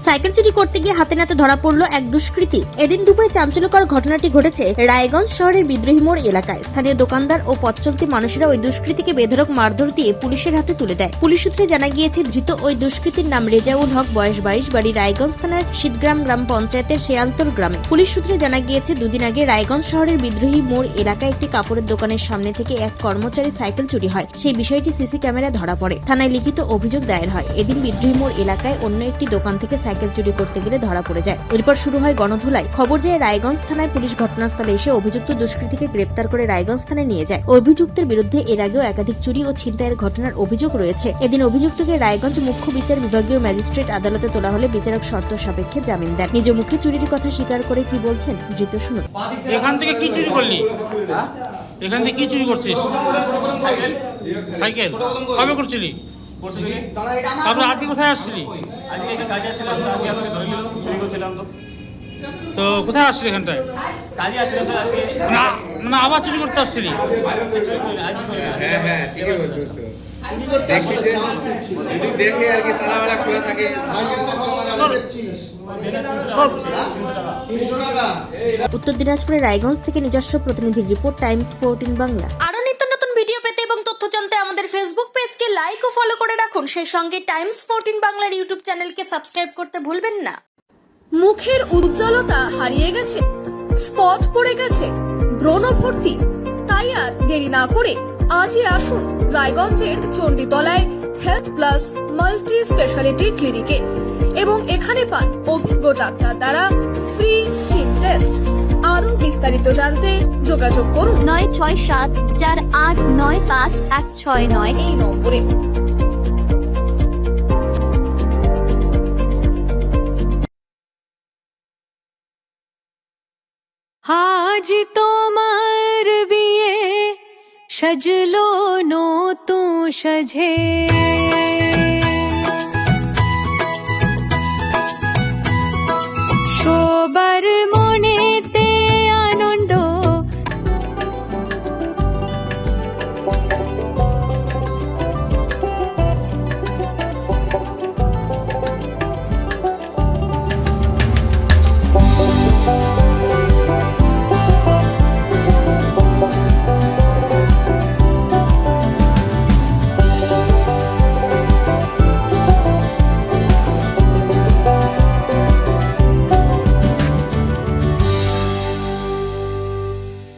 Cycle চুরি করতে গিয়ে হাতে নাতে ধরা পড়লো এক দুষ্কৃতী। এদিন দুপুরে চাঞ্চল্যকর ঘটনাটি ঘটেছে রায়গঞ্জ শহরের বিদ্রোহী মোড় এলাকায়। স্থানীয় দোকানদার ও পথ চলতি মানুষেরা ওই দুষ্কৃতীকে বেধড়ক মারধর দিয়ে পুলিশের হাতে তুলে দেয়। পুলিশ সূত্রে জানা গিয়েছে, ধৃত ওই দুষ্কৃতীর নাম রেজাউল হক, বয়স 22, বাড়ি রায়গঞ্জ থানার শীতগ্রাম গ্রাম পঞ্চায়েতের শেয়ালতর গ্রামে। পুলিশ সূত্রে জানা গিয়েছে, দুদিন আগে রায়গঞ্জ শহরের বিদ্রোহী মোড় এলাকায় একটি কাপড়ের দোকানের সামনে থেকে এক কর্মচারী সাইকেল চুরি হয়। সেই বিষয়টি সিসি ক্যামেরায় ধরা পড়ে। থানায় লিখিত অভিযোগ দায়ের হয়। এদিন বিদ্রোহী মোড় এলাকায় অন্য একটি দোকান থেকে সাইকেল চুরি করতে গেলে ধরা পড়ে যায়। এরপর শুরু হয় গণধোলাই। খবর যায় রায়গঞ্জ থানায় পুলিশ ঘটনাস্থলে এসে অভিযুক্ত দুষ্কৃতীকে গ্রেপ্তার করে রায়গঞ্জ থানায় নিয়ে যায়। অভিযুক্তের বিরুদ্ধে এর আগেও একাধিক চুরি ও ছিনতাইয়ের ঘটনার অভিযোগ রয়েছে। এদিন অভিযুক্তকে রায়গঞ্জ মুখ্য বিচার বিভাগীয় ম্যাজিস্ট্রেট আদালতে তোলা হলে বিচারক শর্ত সাপেক্ষে জামিন দেন। নিজ মুখে চুরির কথা স্বীকার করে কি বলছেন ধৃত শুনুন। এখান থেকে কি চুরি করলি? এখান থেকে কি চুরি করছিস? সাইকেল কবে করছিলি? তারপরে আজকে কোথায় আসছিলি? তো কোথায় আসছিলি? এখানটায় না আবার চুরি করতে আসছিলি? হ্যাঁ ঠিকই বলছো। যদি দেখে আর কি তালাবেলা খোলা থাকে। উত্তর দিনাজপুরের রায়গঞ্জ থেকে নিজস্ব প্রতিনিধির রিপোর্ট, টাইমস 14 বাংলা। আরো নিত্য নতুন ভিডিও পেতে এবং তথ্য জানতে আমাদের ফেসবুক পেজকে লাইক ও ফলো করে রাখুন। সেই সঙ্গে টাইমস 14 বাংলার ইউটিউব চ্যানেলকে সাবস্ক্রাইব করতে ভুলবেন না। মুখের উজ্জ্বলতা হারিয়ে গেছে, স্পট পড়ে গেছে, ব্রণ ভর্তি, তাই আর দেরি না করে আজই আসুন রায়গঞ্জের চণ্ডীতলায় হেলথ প্লাস মাল্টি স্পেশালিটি ক্লিনিকে এবং এখানে পান অভিজ্ঞ ডাক্তার দ্বারা ফ্রি স্কিন টেস্ট। আরো বিস্তারিত জানতে যোগাযোগ করুন 9674895169 এই নম্বরে। আজ তোমার বিয়ে, সাজলো নতুন সাজে।